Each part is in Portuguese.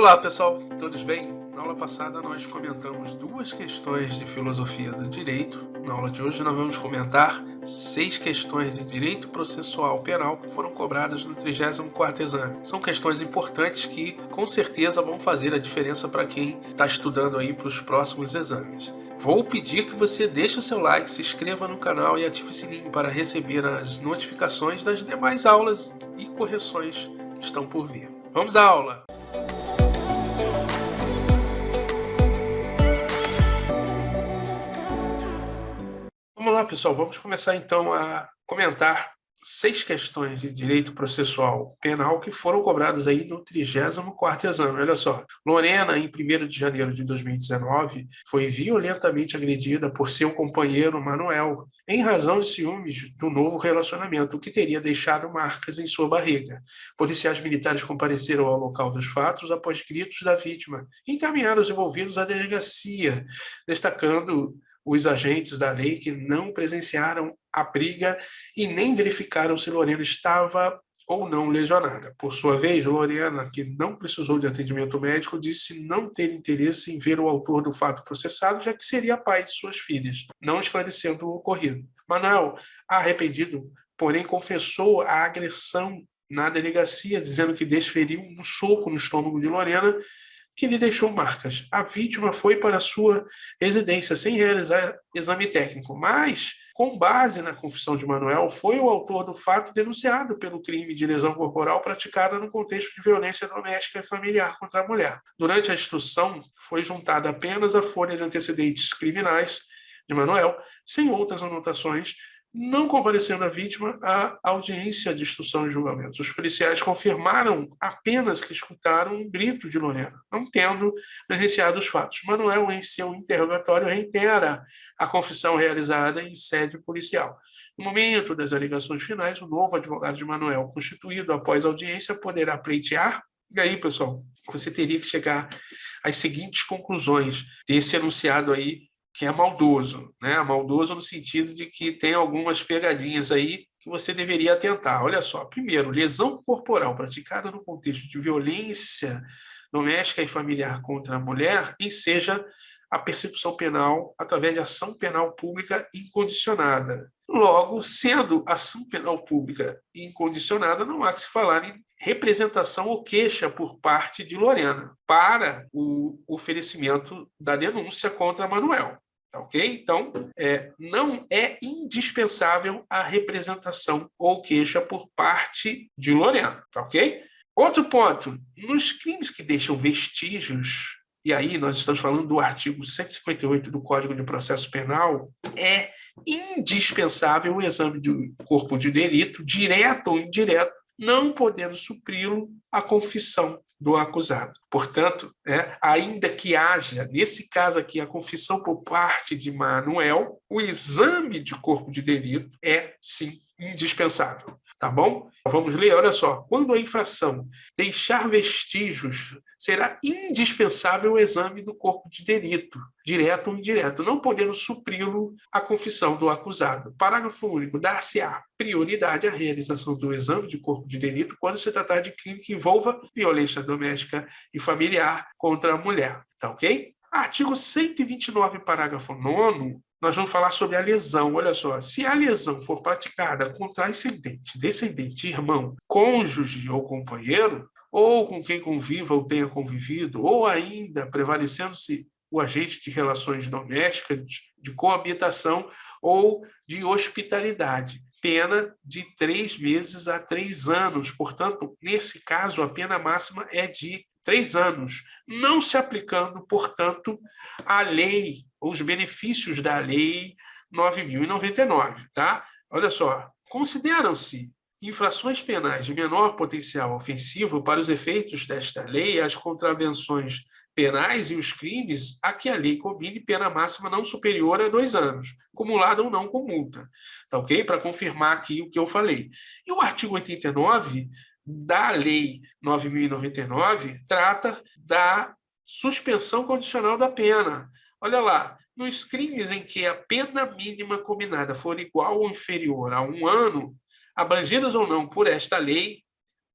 Olá pessoal, todos bem? Na aula passada nós comentamos duas questões de filosofia do direito. Na aula de hoje nós vamos comentar 6 questões de direito processual penal que foram cobradas no 34º exame. São questões importantes que com certeza vão fazer a diferença para quem está estudando aí para os próximos exames. Vou pedir que você deixe o seu like, se inscreva no canal e ative o sininho para receber as notificações das demais aulas e correções que estão por vir. Vamos à aula! Vamos lá, pessoal. Vamos começar então a comentar 6 questões de direito processual penal que foram cobradas aí no 34º exame. Olha só. Lorena, em 1º de janeiro de 2019, foi violentamente agredida por seu companheiro Manuel, em razão de ciúmes do novo relacionamento, o que teria deixado marcas em sua barriga. Policiais militares compareceram ao local dos fatos após gritos da vítima e encaminharam os envolvidos à delegacia, destacando os agentes da lei que não presenciaram a briga e nem verificaram se Lorena estava ou não lesionada. Por sua vez, Lorena, que não precisou de atendimento médico, disse não ter interesse em ver o autor do fato processado, já que seria pai de suas filhas, não esclarecendo o ocorrido. Manuel, arrependido, porém confessou a agressão na delegacia, dizendo que desferiu um soco no estômago de Lorena, que lhe deixou marcas. A vítima foi para sua residência sem realizar exame técnico, mas, com base na confissão de Manuel, foi o autor do fato denunciado pelo crime de lesão corporal praticada no contexto de violência doméstica e familiar contra a mulher. Durante a instrução, foi juntada apenas a folha de antecedentes criminais de Manuel, sem outras anotações, não comparecendo a vítima à audiência de instrução e julgamento. Os policiais confirmaram apenas que escutaram um grito de Lorena, não tendo presenciado os fatos. Manuel, em seu interrogatório, reitera a confissão realizada em sede policial. No momento das alegações finais, o novo advogado de Manuel, constituído após a audiência, poderá pleitear. E aí, pessoal, você teria que chegar às seguintes conclusões desse enunciado aí, que é maldoso, né? Maldoso no sentido de que tem algumas pegadinhas aí que você deveria atentar. Olha só, primeiro, lesão corporal praticada no contexto de violência doméstica e familiar contra a mulher enseja a persecução penal através de ação penal pública incondicionada. Logo, sendo ação penal pública incondicionada, não há que se falar em representação ou queixa por parte de Lorena para o oferecimento da denúncia contra Manuel. Tá, ok? Então, não é indispensável a representação ou queixa por parte de Lorena. Tá, ok? Outro ponto, nos crimes que deixam vestígios, e aí nós estamos falando do artigo 158 do Código de Processo Penal, é indispensável o exame de corpo de delito, direto ou indireto, não podendo supri-lo a confissão do acusado. Portanto, ainda que haja, nesse caso aqui, a confissão por parte de Manuel, o exame de corpo de delito é, sim, indispensável. Tá bom? Vamos ler, olha só. Quando a infração deixar vestígios, será indispensável o exame do corpo de delito, direto ou indireto, não podendo supri-lo a confissão do acusado. Parágrafo único. Dar-se-á prioridade à realização do exame de corpo de delito quando se tratar de crime que envolva violência doméstica e familiar contra a mulher. Tá ok? Artigo 129, parágrafo 9º, nós vamos falar sobre a lesão. Olha só, se a lesão for praticada contra ascendente, descendente, irmão, cônjuge ou companheiro, ou com quem conviva ou tenha convivido, ou ainda prevalecendo-se o agente de relações domésticas, de coabitação ou de hospitalidade, pena de 3 meses a 3 anos. Portanto, nesse caso, a pena máxima é de 3 anos, não se aplicando, portanto, a lei, os benefícios da lei 9.099, tá? Olha só, consideram-se infrações penais de menor potencial ofensivo para os efeitos desta lei as contravenções penais e os crimes a que a lei combine pena máxima não superior a 2 anos, acumulada ou não com multa, tá ok? Para confirmar aqui o que eu falei. E o artigo 89 da Lei 9.099 trata da suspensão condicional da pena. Olha lá, nos crimes em que a pena mínima combinada for igual ou inferior a 1 ano, abrangidas ou não por esta lei,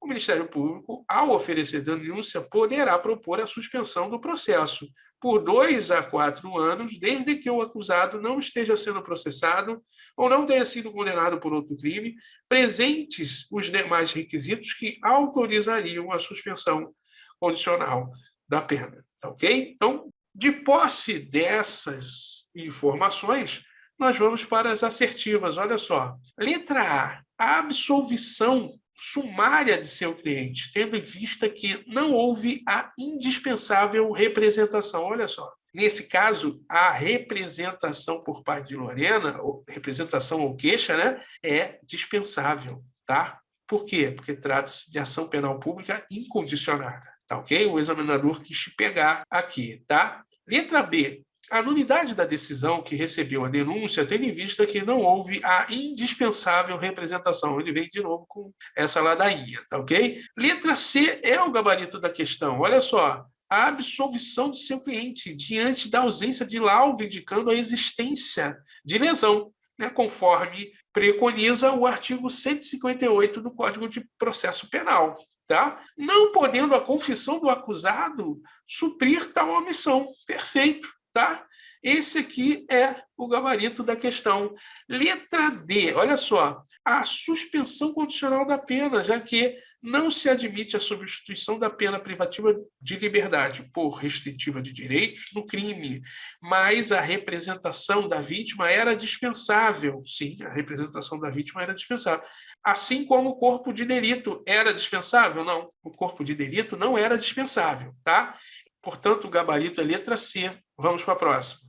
o Ministério Público, ao oferecer denúncia, poderá propor a suspensão do processo por 2 a 4 anos, desde que o acusado não esteja sendo processado ou não tenha sido condenado por outro crime, presentes os demais requisitos que autorizariam a suspensão condicional da pena. Tá ok? Então, de posse dessas informações, nós vamos para as assertivas. Olha só. Letra A absolvição sumária de seu cliente, tendo em vista que não houve a indispensável representação. Olha só. Nesse caso, a representação por parte de Lorena, ou representação ou queixa, né, é dispensável, tá? Por quê? Porque trata-se de ação penal pública incondicionada, tá ok? O examinador quis te pegar aqui, tá? Letra B. A nulidade da decisão que recebeu a denúncia, tendo em vista que não houve a indispensável representação. Ele vem de novo com essa ladainha, tá ok? Letra C é o gabarito da questão. Olha só. A absolvição de seu cliente diante da ausência de laudo indicando a existência de lesão, né, conforme preconiza o artigo 158 do Código de Processo Penal. Tá? Não podendo a confissão do acusado suprir tal omissão. Perfeito. Tá? Esse aqui é o gabarito da questão. Letra D, olha só, a suspensão condicional da pena, já que não se admite a substituição da pena privativa de liberdade por restritiva de direitos no crime, mas a representação da vítima era dispensável. Sim, a representação da vítima era dispensável. Assim como o corpo de delito era dispensável? Não, o corpo de delito não era dispensável, tá? Portanto, o gabarito é letra C. Vamos para a próxima.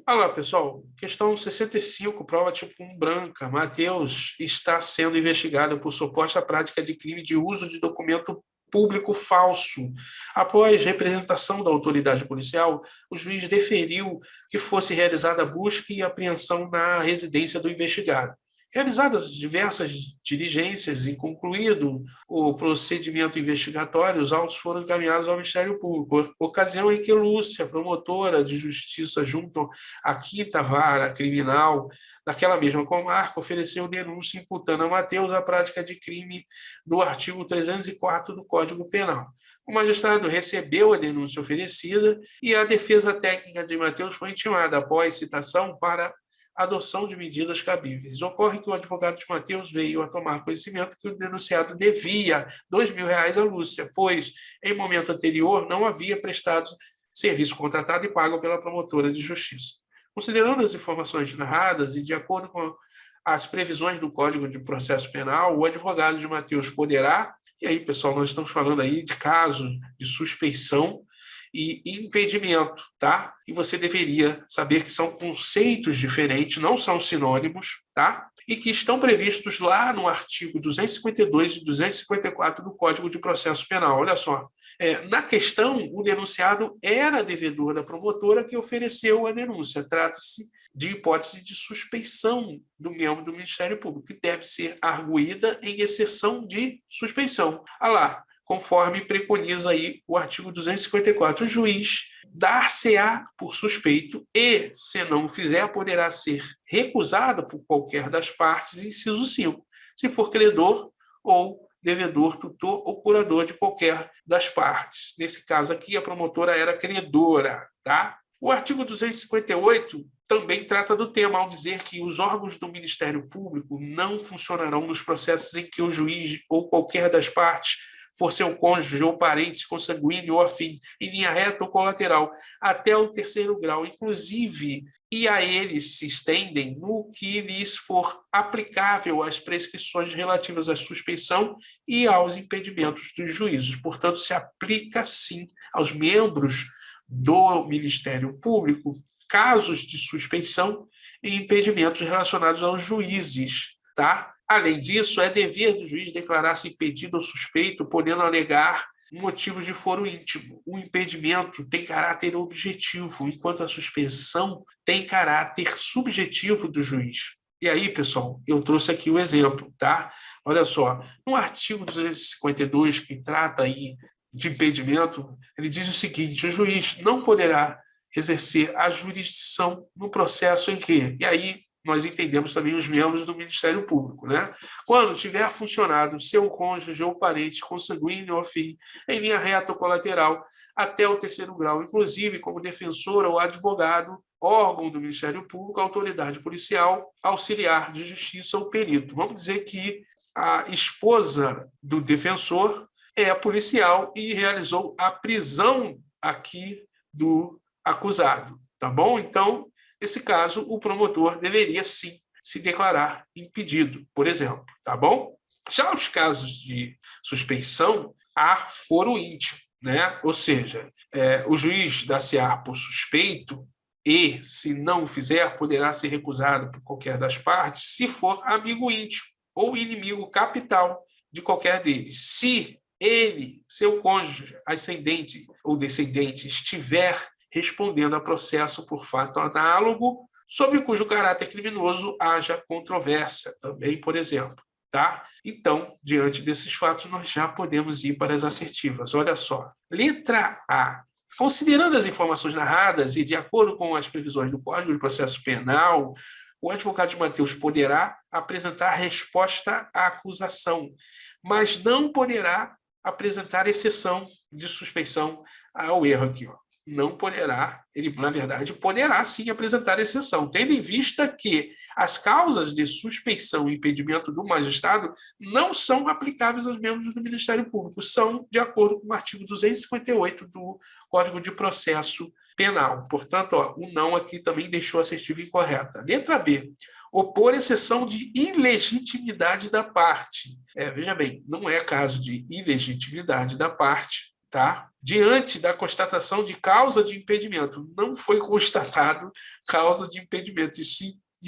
Olha lá, pessoal. Questão 65, prova tipo 1 branca. Matheus está sendo investigado por suposta prática de crime de uso de documento público falso. Após representação da autoridade policial, o juiz deferiu que fosse realizada a busca e apreensão na residência do investigado. Realizadas diversas diligências e concluído o procedimento investigatório, os autos foram encaminhados ao Ministério Público, ocasião em que Lúcia, promotora de justiça junto à 5ª Vara Criminal daquela mesma comarca, ofereceu denúncia imputando a Matheus a prática de crime do artigo 304 do Código Penal. O magistrado recebeu a denúncia oferecida e a defesa técnica de Matheus foi intimada, após citação, para adoção de medidas cabíveis. Ocorre que o advogado de Matheus veio a tomar conhecimento que o denunciado devia R$ 2.000 a Lúcia, pois, em momento anterior, não havia prestado serviço contratado e pago pela promotora de justiça. Considerando as informações narradas e de acordo com as previsões do Código de Processo Penal, o advogado de Matheus poderá, e aí, pessoal, nós estamos falando aí de caso de suspeição e impedimento, tá? E você deveria saber que são conceitos diferentes, não são sinônimos, tá? E que estão previstos lá no artigo 252 e 254 do Código de Processo Penal. Olha só, na questão, o denunciado era devedor da promotora que ofereceu a denúncia. Trata-se de hipótese de suspeição do membro do Ministério Público, que deve ser arguída em exceção de suspeição. Olha lá, conforme preconiza aí o artigo 254. O juiz dar-se-á por suspeito e, se não o fizer, poderá ser recusado por qualquer das partes, inciso 5, se for credor ou devedor, tutor ou curador de qualquer das partes. Nesse caso aqui, a promotora era credora, tá? O artigo 258 também trata do tema, ao dizer que os órgãos do Ministério Público não funcionarão nos processos em que o juiz ou qualquer das partes for seu cônjuge ou parente consanguíneo ou afim, em linha reta ou colateral, até o 3º grau, inclusive, e a eles se estendem no que lhes for aplicável às prescrições relativas à suspeição e aos impedimentos dos juízos. Portanto, se aplica, sim, aos membros do Ministério Público casos de suspeição e impedimentos relacionados aos juízes, tá? Além disso, é dever do juiz declarar-se impedido ou suspeito, podendo alegar motivos de foro íntimo. O impedimento tem caráter objetivo, enquanto a suspensão tem caráter subjetivo do juiz. E aí, pessoal, eu trouxe aqui o exemplo, tá? Olha só, no artigo 252, que trata aí de impedimento, ele diz o seguinte: o juiz não poderá exercer a jurisdição no processo em que, e aí nós entendemos também os membros do Ministério Público, né? Quando tiver funcionado seu cônjuge ou parente consanguíneo ou afim, em linha reta ou colateral, até o terceiro grau, inclusive como defensor ou advogado, órgão do Ministério Público, autoridade policial, auxiliar de justiça ou perito. Vamos dizer que a esposa do defensor é policial e realizou a prisão aqui do acusado, tá bom? Então, nesse caso, o promotor deveria sim se declarar impedido, por exemplo, tá bom? Já os casos de suspeição, há foro íntimo, né? Ou seja, o juiz dá-se-á por suspeito e, se não o fizer, poderá ser recusado por qualquer das partes, se for amigo íntimo ou inimigo capital de qualquer deles. Se ele, seu cônjuge, ascendente ou descendente, estiver respondendo a processo por fato análogo, sobre cujo caráter criminoso haja controvérsia, também, por exemplo. Tá? Então, diante desses fatos, nós já podemos ir para as assertivas. Olha só. Letra A. Considerando as informações narradas e de acordo com as previsões do Código de Processo Penal, o advogado de Mateus poderá apresentar resposta à acusação, mas não poderá apresentar exceção de suspeição ao erro aqui. Não poderá, ele, na verdade, poderá sim apresentar exceção, tendo em vista que as causas de suspeição e impedimento do magistrado não são aplicáveis aos membros do Ministério Público, são de acordo com o artigo 258 do Código de Processo Penal. Portanto, o não aqui também deixou a assertiva incorreta. Letra B. Opor exceção de ilegitimidade da parte. Veja bem, não é caso de ilegitimidade da parte, tá? Diante da constatação de causa de impedimento. Não foi constatado causa de impedimento, e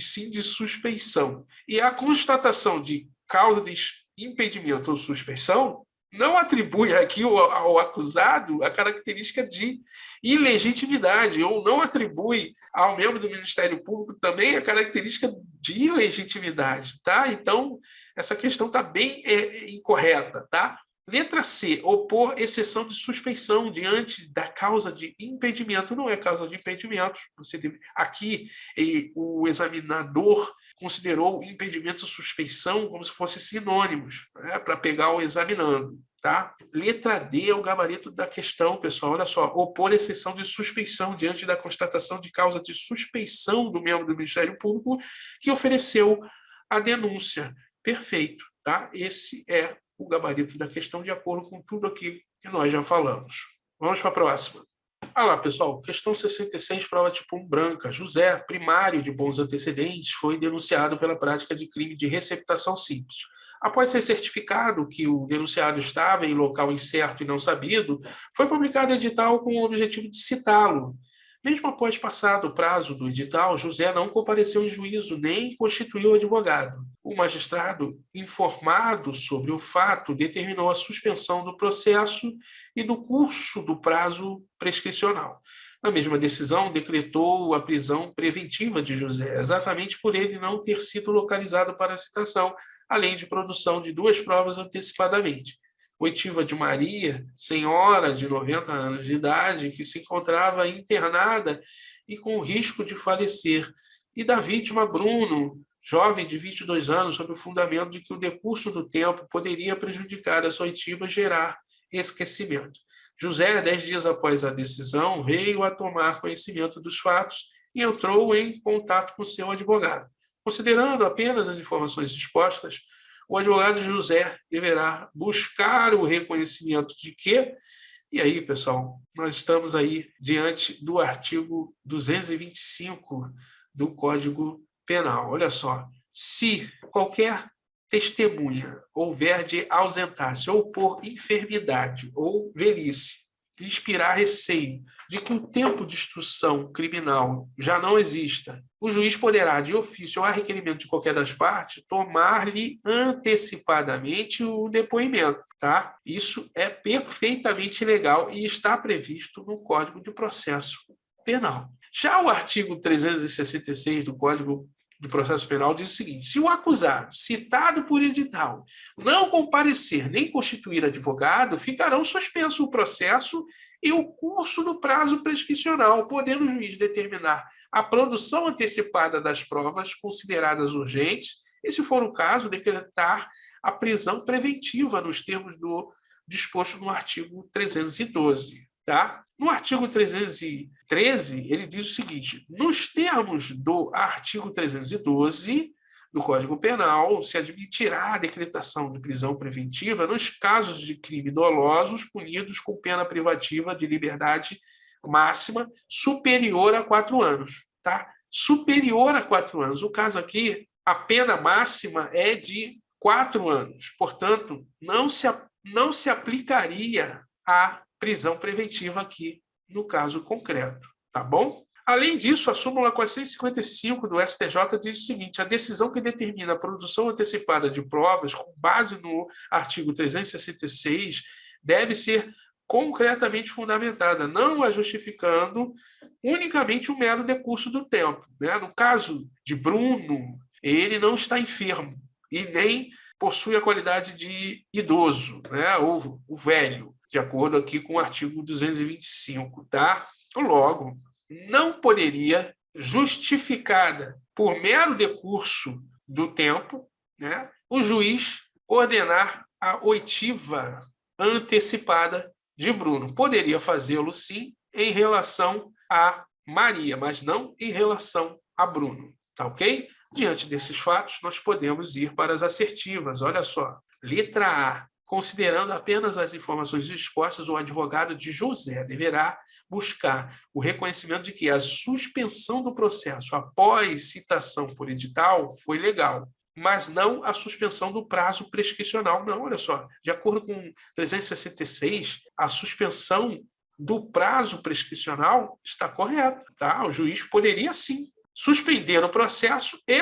sim de suspeição. E a constatação de causa de impedimento ou suspeição não atribui aqui ao acusado a característica de ilegitimidade, ou não atribui ao membro do Ministério Público também a característica de ilegitimidade, tá? Então, essa questão está bem incorreta, tá? Letra C, opor exceção de suspeição diante da causa de impedimento. Não é causa de impedimento. Aqui, o examinador considerou impedimento e suspeição como se fossem sinônimos, né, para pegar o examinando. Tá? Letra D é o gabarito da questão, pessoal. Olha só, opor exceção de suspeição diante da constatação de causa de suspeição do membro do Ministério Público que ofereceu a denúncia. Perfeito. Tá? Esse é o gabarito da questão de acordo com tudo aqui que nós já falamos. Vamos para a próxima. Olha lá, pessoal, questão 66, prova tipo 1 branca. José, primário de bons antecedentes, foi denunciado pela prática de crime de receptação simples. Após ser certificado que o denunciado estava em local incerto e não sabido, foi publicado edital com o objetivo de citá-lo. Mesmo após passado o prazo do edital, José não compareceu em juízo nem constituiu advogado. O magistrado, informado sobre o fato, determinou a suspensão do processo e do curso do prazo prescricional. Na mesma decisão, decretou a prisão preventiva de José, exatamente por ele não ter sido localizado para a citação, além de produção de 2 provas antecipadamente. Oitiva de Maria, senhora de 90 anos de idade, que se encontrava internada e com risco de falecer, e da vítima Bruno, jovem de 22 anos, sob o fundamento de que o decurso do tempo poderia prejudicar essa oitiva e gerar esquecimento. José, 10 dias após a decisão, veio a tomar conhecimento dos fatos e entrou em contato com seu advogado. Considerando apenas as informações expostas, o advogado José deverá buscar o reconhecimento de que, e aí, pessoal, nós estamos aí diante do artigo 225 do Código Penal. Olha só, se qualquer testemunha houver de ausentar-se ou por enfermidade ou velhice, inspirar receio de que o tempo de instrução criminal já não exista, o juiz poderá, de ofício ou a requerimento de qualquer das partes, tomar-lhe antecipadamente o depoimento. Tá? Isso é perfeitamente legal e está previsto no Código de Processo Penal. Já o artigo 366 do Código de Processo Penal diz o seguinte: se o acusado, citado por edital, não comparecer nem constituir advogado, ficarão suspenso o processo e o curso do prazo prescricional, podendo o juiz determinar a produção antecipada das provas consideradas urgentes e, se for o caso, decretar a prisão preventiva nos termos do disposto no artigo 312. Tá? No artigo 313, ele diz o seguinte: nos termos do artigo 312 do Código Penal, se admitirá a decretação de prisão preventiva nos casos de crime dolosos punidos com pena privativa de liberdade máxima superior a 4 anos. Tá? Superior a 4 anos. O caso aqui, a pena máxima é de 4 anos. Portanto, não se aplicaria a prisão preventiva aqui no caso concreto. Tá bom? Além disso, a súmula 455 do STJ diz o seguinte: a decisão que determina a produção antecipada de provas com base no artigo 366 deve ser concretamente fundamentada, não a justificando unicamente o mero decurso do tempo. Né? No caso de Bruno, ele não está enfermo e nem possui a qualidade de idoso, né? Ou o velho, de acordo aqui com o artigo 225. Tá? Logo, não poderia, justificada por mero decurso do tempo, né, o juiz ordenar a oitiva antecipada de Bruno. Poderia fazê-lo, sim, em relação a Maria, mas não em relação a Bruno. Tá ok? Diante desses fatos, nós podemos ir para as assertivas. Olha só. Letra A. Considerando apenas as informações expostas, o advogado de José deverá buscar o reconhecimento de que a suspensão do processo após citação por edital foi legal, mas não a suspensão do prazo prescricional. Não, olha só. De acordo com 366, a suspensão do prazo prescricional está correta. Tá? O juiz poderia, sim, suspender o processo e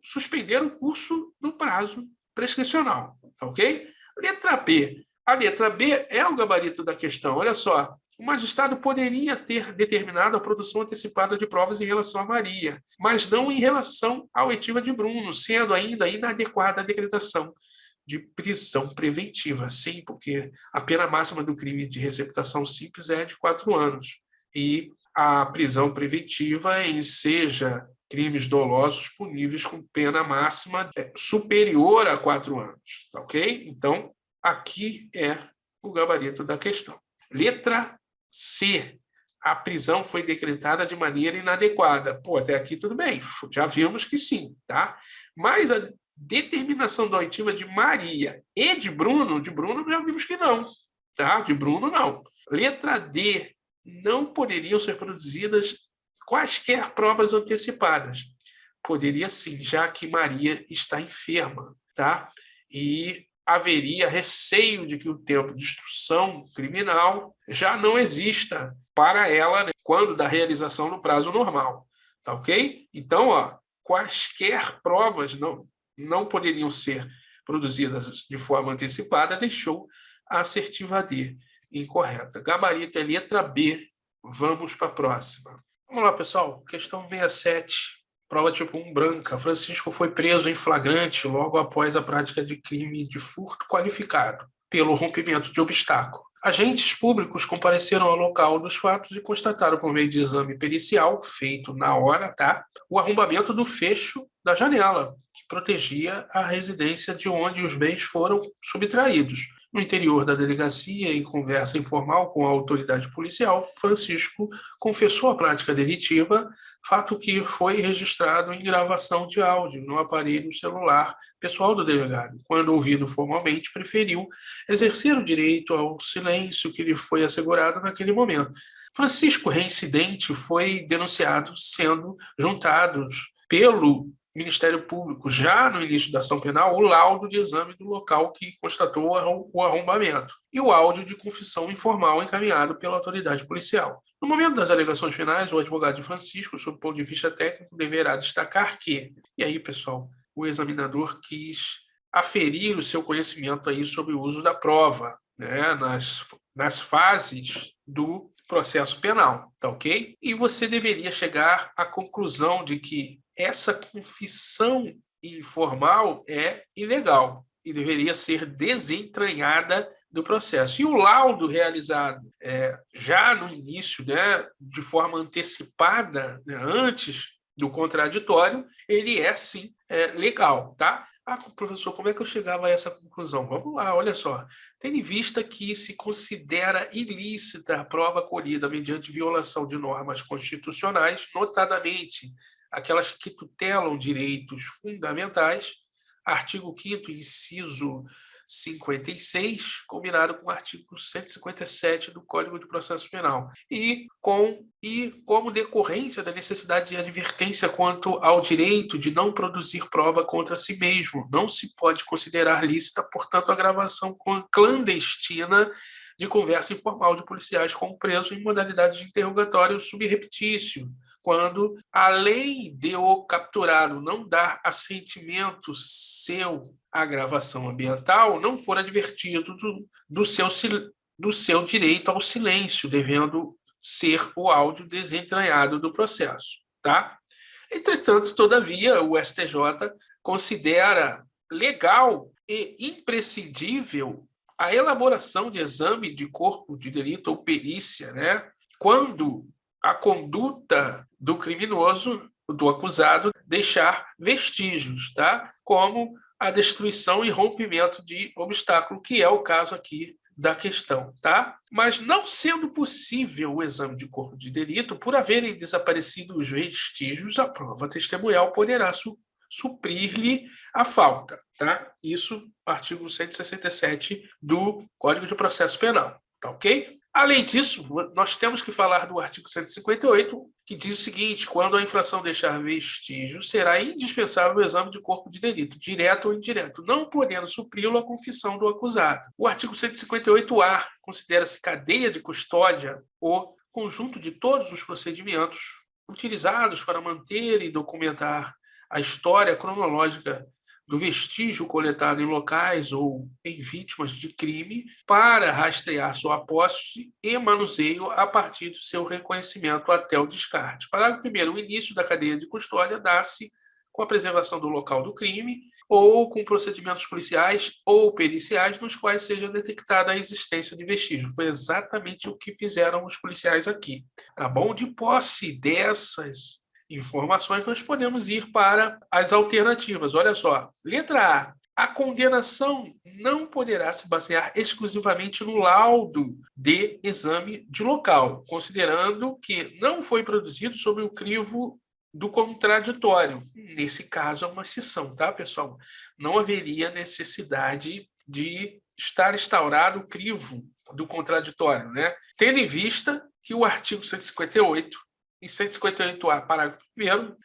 suspender o curso do prazo prescricional. Tá ok? Letra B. A letra B é o gabarito da questão. Olha só. O magistrado poderia ter determinado a produção antecipada de provas em relação a Maria, mas não em relação à oitiva de Bruno, sendo ainda inadequada a decretação de prisão preventiva. Sim, porque a pena máxima do crime de receptação simples é de 4 anos. E a prisão preventiva enseja crimes dolosos puníveis com pena máxima superior a 4 anos. Tá ok? Então, aqui é o gabarito da questão. Letra C. A prisão foi decretada de maneira inadequada. Pô, até aqui tudo bem. Já vimos que sim, tá? Mas a determinação da oitiva de Maria e de Bruno já vimos que não, tá? De Bruno, não. Letra D. Não poderiam ser produzidas quaisquer provas antecipadas. Poderia sim, já que Maria está enferma, tá? E haveria receio de que o tempo de instrução criminal já não exista para ela, né, quando da realização do prazo normal. Tá ok? Então, quaisquer provas não poderiam ser produzidas de forma antecipada, deixou a assertiva D incorreta. Gabarito é letra B. Vamos para a próxima. Vamos lá, pessoal. Questão 67. Prova tipo 1 branca. Francisco foi preso em flagrante logo após a prática de crime de furto qualificado pelo rompimento de obstáculo. Agentes públicos compareceram ao local dos fatos e constataram, por meio de exame pericial, feito na hora, tá, o arrombamento do fecho da janela, que protegia a residência de onde os bens foram subtraídos. No interior da delegacia, em conversa informal com a autoridade policial, Francisco confessou a prática delitiva, fato que foi registrado em gravação de áudio no aparelho celular pessoal do delegado. Quando ouvido formalmente, preferiu exercer o direito ao silêncio que lhe foi assegurado naquele momento. Francisco, reincidente, foi denunciado, sendo juntados pelo Ministério Público, já no início da ação penal, o laudo de exame do local que constatou o arrombamento e o áudio de confissão informal encaminhado pela autoridade policial. No momento das alegações finais, o advogado de Francisco, sob o ponto de vista técnico, deverá destacar que, e aí, pessoal, o examinador quis aferir o seu conhecimento aí sobre o uso da prova, né, nas fases do processo penal, tá ok? E você deveria chegar à conclusão de que essa confissão informal é ilegal e deveria ser desentranhada do processo. E o laudo realizado já no início, né, de forma antecipada, né, antes do contraditório, ele é, sim, legal, tá? Ah, professor, como é que eu chegava a essa conclusão? Vamos lá, olha só. Tendo em vista que se considera ilícita a prova colhida mediante violação de normas constitucionais, notadamente aquelas que tutelam direitos fundamentais, artigo 5º, inciso 56, combinado com o artigo 157 do Código de Processo Penal, e como decorrência da necessidade de advertência quanto ao direito de não produzir prova contra si mesmo. Não se pode considerar lícita, portanto, a gravação clandestina de conversa informal de policiais com o preso em modalidade de interrogatório subreptício, quando, além de o capturado não dar assentimento seu à gravação ambiental, não for advertido do seu direito ao silêncio, devendo ser o áudio desentranhado do processo. Tá? Entretanto, todavia, o STJ considera legal e imprescindível a elaboração de exame de corpo de delito ou perícia, né, quando a conduta do criminoso, do acusado, deixar vestígios, tá? Como a destruição e rompimento de obstáculo, que é o caso aqui da questão, tá? Mas não sendo possível o exame de corpo de delito, por haverem desaparecido os vestígios, a prova testemunhal poderá suprir-lhe a falta, tá? Isso, artigo 167 do Código de Processo Penal, tá ok? Além disso, nós temos que falar do artigo 158, que diz o seguinte: quando a infração deixar vestígios, será indispensável o exame de corpo de delito, direto ou indireto, não podendo supri-lo a confissão do acusado. O artigo 158-A considera-se cadeia de custódia o conjunto de todos os procedimentos utilizados para manter e documentar a história cronológica do vestígio coletado em locais ou em vítimas de crime para rastrear sua posse e manuseio a partir do seu reconhecimento até o descarte. Parágrafo 1º. O início da cadeia de custódia dá-se com a preservação do local do crime ou com procedimentos policiais ou periciais nos quais seja detectada a existência de vestígios. Foi exatamente o que fizeram os policiais aqui. Tá bom? De posse dessas informações, nós podemos ir para as alternativas. Olha só. Letra A. A condenação não poderá se basear exclusivamente no laudo de exame de local, considerando que não foi produzido sob o crivo do contraditório. Nesse caso, é uma exceção, tá, pessoal? Não haveria necessidade de estar instaurado o crivo do contraditório, né? Tendo em vista que o artigo 158 e 158-A, parágrafo 1º,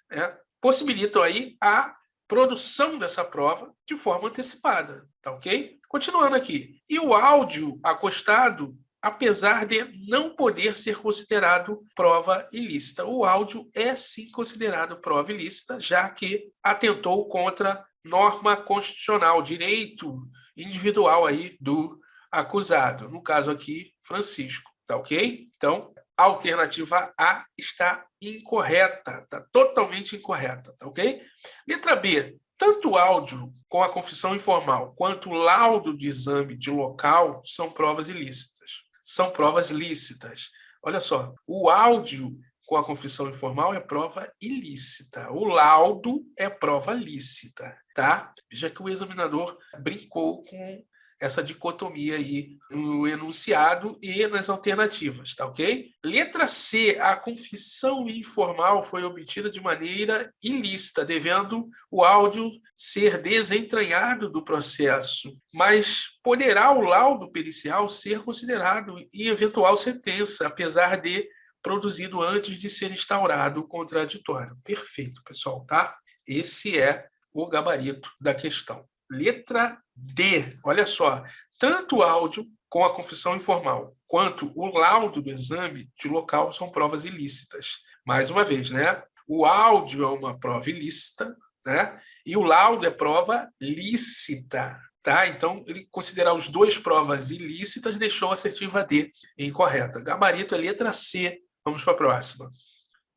possibilitam aí a produção dessa prova de forma antecipada, tá ok? Continuando aqui. E o áudio acostado, apesar de não poder ser considerado prova ilícita. O áudio é sim considerado prova ilícita, já que atentou contra norma constitucional, direito individual aí do acusado. No caso aqui, Francisco, tá ok? Então, a alternativa A está incorreta, está totalmente incorreta, tá ok? Letra B. Tanto o áudio com a confissão informal quanto o laudo de exame de local são provas ilícitas. São provas lícitas. Olha só, o áudio com a confissão informal é prova ilícita. O laudo é prova lícita, tá? Veja que o examinador brincou com essa dicotomia aí no enunciado e nas alternativas, tá ok? Letra C, a confissão informal foi obtida de maneira ilícita, devendo o áudio ser desentranhado do processo, mas poderá o laudo pericial ser considerado em eventual sentença, apesar de produzido antes de ser instaurado o contraditório. Perfeito, pessoal, tá? Esse é o gabarito da questão. Letra D, olha só, tanto o áudio com a confissão informal quanto o laudo do exame de local são provas ilícitas. Mais uma vez, né? O áudio é uma prova ilícita, né? E o laudo é prova lícita, tá? Então, ele considerar os dois provas ilícitas deixou a assertiva D incorreta. Gabarito é letra C. Vamos para a próxima.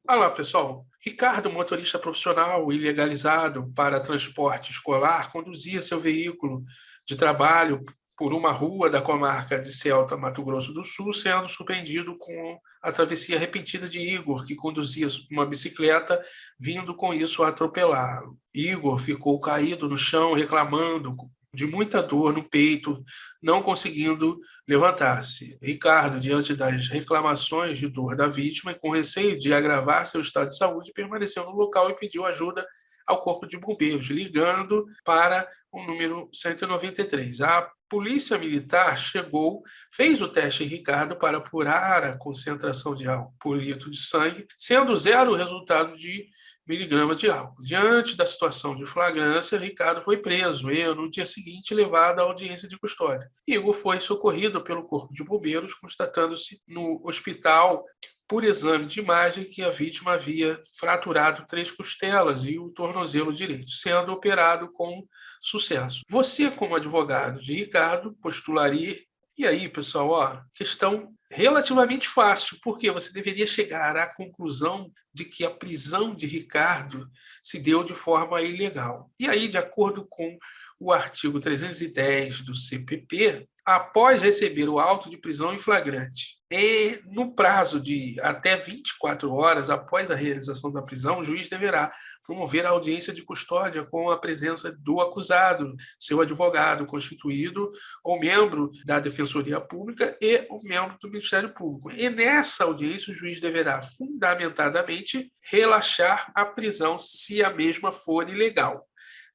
Olá, pessoal. Ricardo, motorista profissional e legalizado para transporte escolar, conduzia seu veículo de trabalho por uma rua da comarca de Celta, Mato Grosso do Sul, sendo surpreendido com a travessia repentina de Igor, que conduzia uma bicicleta, vindo com isso a atropelá-lo. Igor ficou caído no chão, reclamando de muita dor no peito, não conseguindo levantar-se. Ricardo, diante das reclamações de dor da vítima e com receio de agravar seu estado de saúde, permaneceu no local e pediu ajuda ao Corpo de Bombeiros, ligando para o número 193. A Polícia Militar chegou, fez o teste em Ricardo para apurar a concentração de álcool por litro de sangue, sendo zero o resultado de miligramas de álcool. Diante da situação de flagrância, Ricardo foi preso e, no dia seguinte, levado à audiência de custódia. Igor foi socorrido pelo Corpo de Bombeiros, constatando-se no hospital por exame de imagem que a vítima havia fraturado 3 costelas e o tornozelo direito, sendo operado com sucesso. Você, como advogado de Ricardo, postularia. E aí, pessoal, questão relativamente fácil, porque você deveria chegar à conclusão de que a prisão de Ricardo se deu de forma ilegal. E aí, de acordo com o artigo 310 do CPP, após receber o auto de prisão em flagrante e no prazo de até 24 horas após a realização da prisão, o juiz deverá promover a audiência de custódia com a presença do acusado, seu advogado constituído, ou membro da Defensoria Pública e o membro do Ministério Público. E nessa audiência, o juiz deverá fundamentadamente relaxar a prisão se a mesma for ilegal.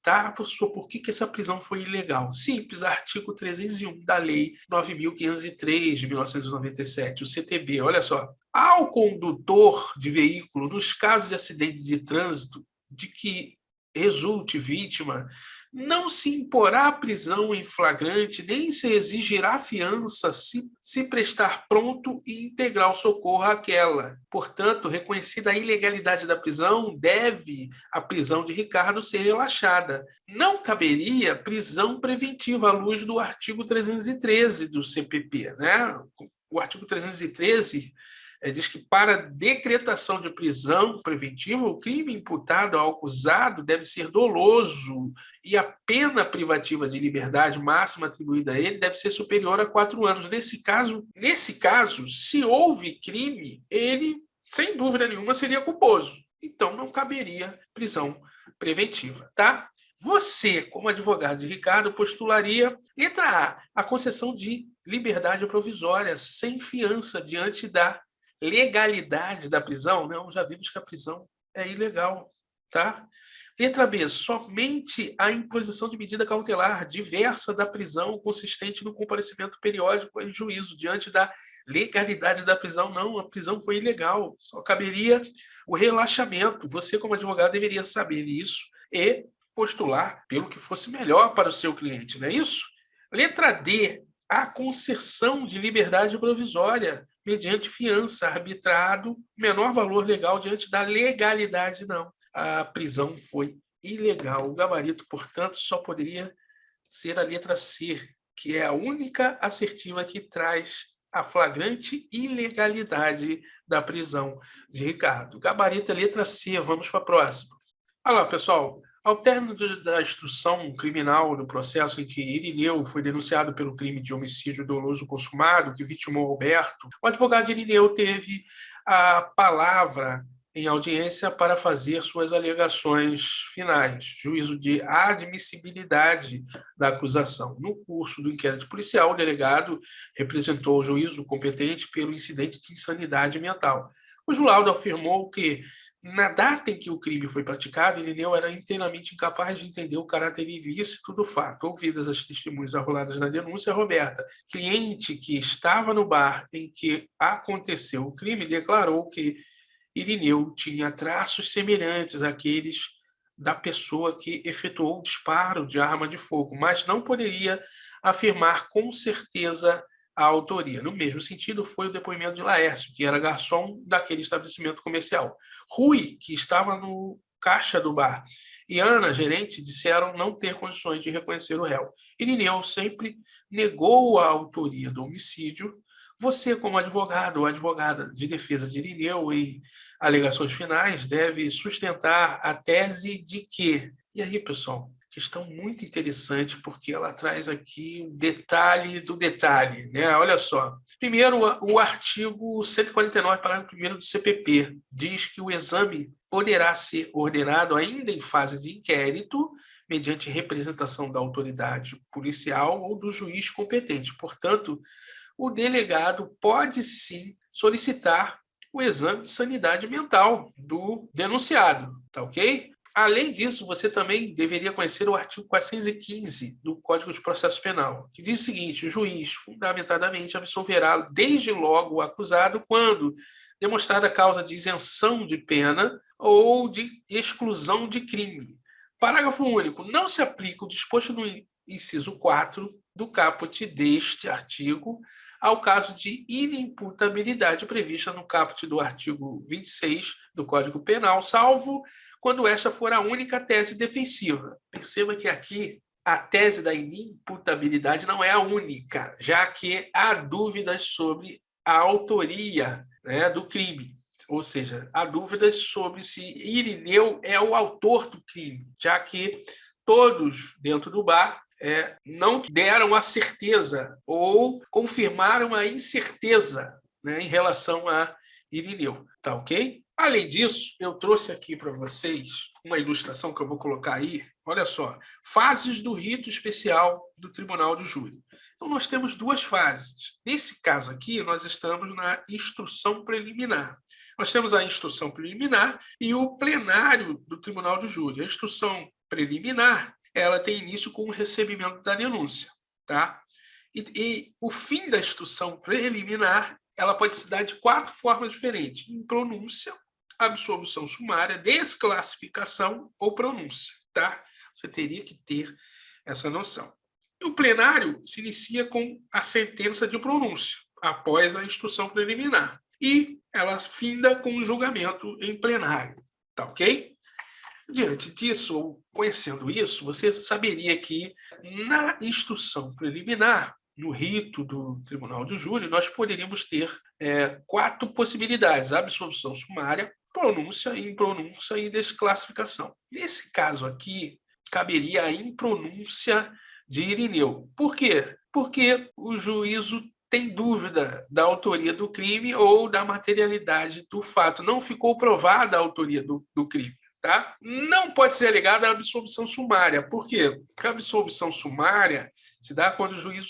Tá, professor, por que essa prisão foi ilegal? Simples, artigo 301 da Lei 9.503 de 1997, o CTB. Olha só. Ao condutor de veículo, nos casos de acidente de trânsito, de que resulte vítima, não se imporá prisão em flagrante, nem se exigirá fiança se prestar pronto e integral socorro àquela. Portanto, reconhecida a ilegalidade da prisão, deve a prisão de Ricardo ser relaxada. Não caberia prisão preventiva à luz do artigo 313 do CPP, né? O artigo 313 diz que para decretação de prisão preventiva, o crime imputado ao acusado deve ser doloso e a pena privativa de liberdade máxima atribuída a ele deve ser superior a 4 anos. Nesse caso, se houve crime, ele, sem dúvida nenhuma, seria culposo. Então, não caberia prisão preventiva, tá? Você, como advogado de Ricardo, postularia, letra A concessão de liberdade provisória sem fiança diante da legalidade da prisão. Não, já vimos que a prisão é ilegal, tá? Letra B, somente a imposição de medida cautelar diversa da prisão consistente no comparecimento periódico em juízo diante da legalidade da prisão. Não, a prisão foi ilegal, só caberia o relaxamento. Você, como advogado, deveria saber isso e postular pelo que fosse melhor para o seu cliente, não é isso? Letra D, a concessão de liberdade provisória mediante fiança, arbitrado, menor valor legal diante da legalidade, não. A prisão foi ilegal. O gabarito, portanto, só poderia ser a letra C, que é a única assertiva que traz a flagrante ilegalidade da prisão de Ricardo. Gabarito é letra C. Vamos para a próxima. Olha lá, pessoal. Ao término da instrução criminal do processo em que Irineu foi denunciado pelo crime de homicídio doloso consumado, que vitimou Alberto, o advogado Irineu teve a palavra em audiência para fazer suas alegações finais, juízo de admissibilidade da acusação. No curso do inquérito policial, o delegado representou o juízo competente pelo incidente de insanidade mental. O laudo afirmou que na data em que o crime foi praticado, Irineu era inteiramente incapaz de entender o caráter ilícito do fato. Ouvidas as testemunhas arroladas na denúncia, Roberta, cliente que estava no bar em que aconteceu o crime, declarou que Irineu tinha traços semelhantes àqueles da pessoa que efetuou o disparo de arma de fogo, mas não poderia afirmar com certeza a autoria. No mesmo sentido, foi o depoimento de Laércio, que era garçom daquele estabelecimento comercial. Rui, que estava no caixa do bar, e Ana, gerente, disseram não ter condições de reconhecer o réu. Irineu sempre negou a autoria do homicídio. Você, como advogado ou advogada de defesa de Irineu em alegações finais, deve sustentar a tese de que... E aí, pessoal, Questão muito interessante, porque ela traz aqui o detalhe do detalhe, né? Olha só. Primeiro, o artigo 149, parágrafo 1º do CPP, diz que o exame poderá ser ordenado ainda em fase de inquérito, mediante representação da autoridade policial ou do juiz competente. Portanto, o delegado pode sim solicitar o exame de sanidade mental do denunciado, tá ok? Além disso, você também deveria conhecer o artigo 415 do Código de Processo Penal, que diz o seguinte: o juiz, fundamentadamente, absolverá desde logo o acusado quando demonstrada a causa de isenção de pena ou de exclusão de crime. Parágrafo único. Não se aplica o disposto no inciso 4 do caput deste artigo ao caso de inimputabilidade prevista no caput do artigo 26 do Código Penal, salvo quando esta for a única tese defensiva. Perceba que aqui a tese da inimputabilidade não é a única, já que há dúvidas sobre a autoria, né, do crime. Ou seja, há dúvidas sobre se Irineu é o autor do crime, já que todos dentro do bar não deram a certeza ou confirmaram a incerteza, né, em relação a Irineu. Tá ok? Além disso, eu trouxe aqui para vocês uma ilustração que eu vou colocar aí. Olha só, fases do rito especial do Tribunal de Júri. Então, nós temos duas fases. Nesse caso aqui, nós estamos na instrução preliminar. Nós temos a instrução preliminar e o plenário do Tribunal de Júri. A instrução preliminar, ela tem início com o recebimento da denúncia, tá? E o fim da instrução preliminar, ela pode se dar de 4 formas diferentes: em pronúncia, absolvição sumária, desclassificação ou pronúncia, tá? Você teria que ter essa noção. E o plenário se inicia com a sentença de pronúncia, após a instrução preliminar. E ela finda com o julgamento em plenário, tá ok? Diante disso, ou conhecendo isso, você saberia que na instrução preliminar, no rito do Tribunal de Júri, nós poderíamos ter 4 possibilidades: absolvição sumária, pronúncia, impronúncia e desclassificação. Nesse caso aqui, caberia a impronúncia de Irineu. Por quê? Porque o juízo tem dúvida da autoria do crime ou da materialidade do fato. Não ficou provada a autoria do crime. Tá? Não pode ser alegada a absolvição sumária. Por quê? Porque a absolvição sumária se dá quando o juízo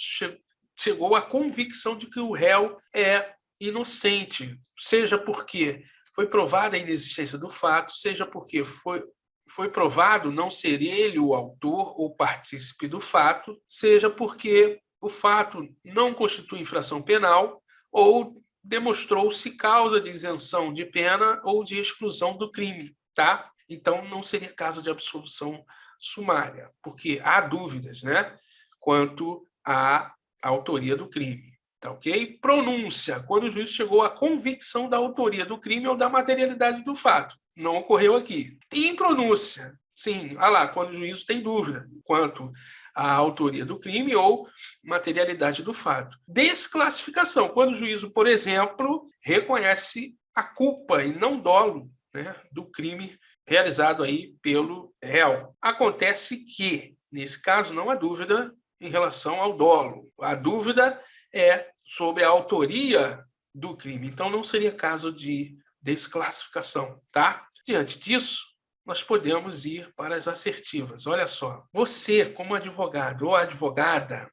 chegou à convicção de que o réu é inocente, seja porque foi provada a inexistência do fato, seja porque foi provado não ser ele o autor ou partícipe do fato, seja porque o fato não constitui infração penal ou demonstrou-se causa de isenção de pena ou de exclusão do crime, tá? Então, não seria caso de absolvição sumária, porque há dúvidas, né, quanto à autoria do crime. Tá ok? Pronúncia, quando o juiz chegou à convicção da autoria do crime ou da materialidade do fato. Não ocorreu aqui. E impronúncia, sim, lá, quando o juízo tem dúvida quanto à autoria do crime ou materialidade do fato. Desclassificação, quando o juízo, por exemplo, reconhece a culpa e não dolo, né, do crime realizado aí pelo réu. Acontece que, nesse caso, não há dúvida em relação ao dolo. A dúvida é sobre a autoria do crime. Então, não seria caso de desclassificação, tá? Diante disso, nós podemos ir para as assertivas. Olha só, você, como advogado ou advogada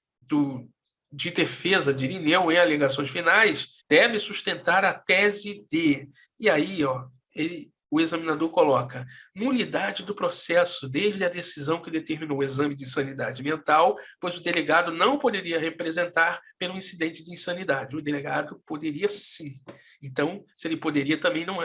de defesa de Irineu em alegações finais, deve sustentar a tese de... E aí, o examinador coloca nulidade do processo desde a decisão que determinou o exame de insanidade mental, pois o delegado não poderia representar pelo incidente de insanidade. O delegado poderia sim. Então, se ele poderia, também não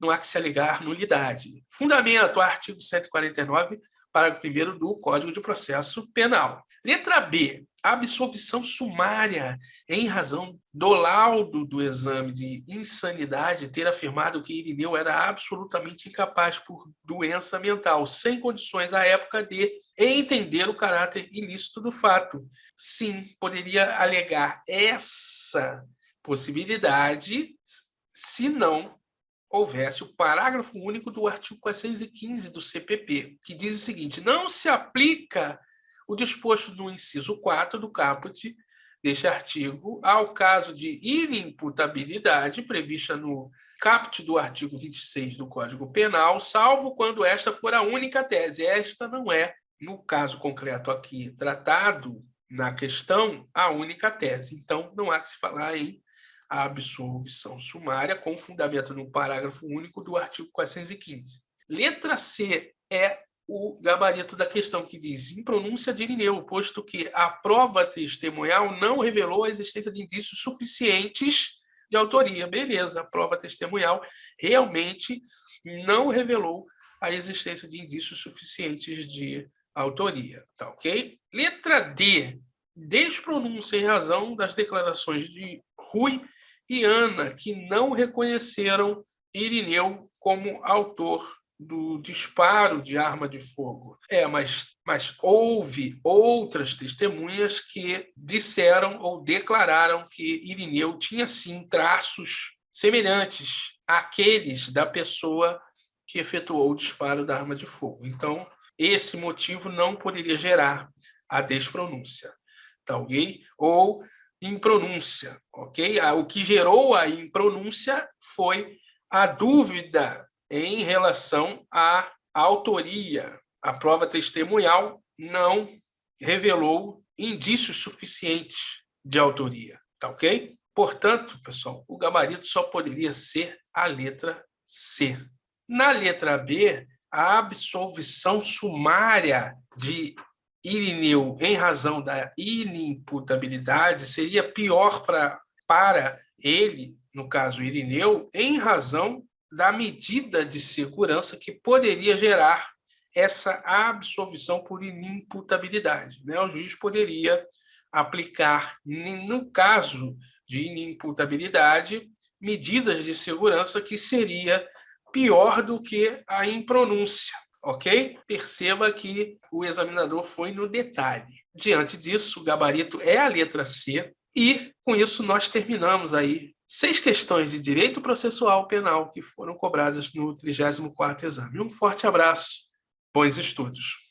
há que se alegar nulidade. Fundamento, artigo 149, parágrafo 1º do Código de Processo Penal. Letra B, absolvição sumária em razão do laudo do exame de insanidade ter afirmado que Irineu era absolutamente incapaz por doença mental, sem condições à época de entender o caráter ilícito do fato. Sim, poderia alegar essa possibilidade, se não houvesse o parágrafo único do artigo 415 do CPP, que diz o seguinte: não se aplica o disposto no inciso 4 do caput deste artigo ao caso de inimputabilidade prevista no caput do artigo 26 do Código Penal, salvo quando esta for a única tese. Esta não é, no caso concreto aqui tratado na questão, a única tese. Então, não há que se falar em absolvição sumária com fundamento no parágrafo único do artigo 415. Letra C é o gabarito da questão, que diz: impronúncia de Irineu, posto que a prova testemunhal não revelou a existência de indícios suficientes de autoria. Beleza, a prova testemunhal realmente não revelou a existência de indícios suficientes de autoria. Tá ok? Letra D. Despronúncia em razão das declarações de Rui e Ana, que não reconheceram Irineu como autor do disparo de arma de fogo. Mas houve outras testemunhas que disseram ou declararam que Irineu tinha, sim, traços semelhantes àqueles da pessoa que efetuou o disparo da arma de fogo. Então, esse motivo não poderia gerar a despronúncia, tá ok? Ou impronúncia, ok? O que gerou a impronúncia foi a dúvida em relação à autoria. A prova testemunhal não revelou indícios suficientes de autoria, tá ok? Portanto, pessoal, o gabarito só poderia ser a letra C. Na letra B, a absolvição sumária de Irineu em razão da inimputabilidade seria pior para ele, no caso Irineu, em razão da medida de segurança que poderia gerar essa absolvição por inimputabilidade. O juiz poderia aplicar, no caso de inimputabilidade, medidas de segurança que seria pior do que a impronúncia. Ok? Perceba que o examinador foi no detalhe. Diante disso, o gabarito é a letra C, e com isso nós terminamos aí 6 questões de direito processual penal que foram cobradas no 34º exame. Um forte abraço, bons estudos.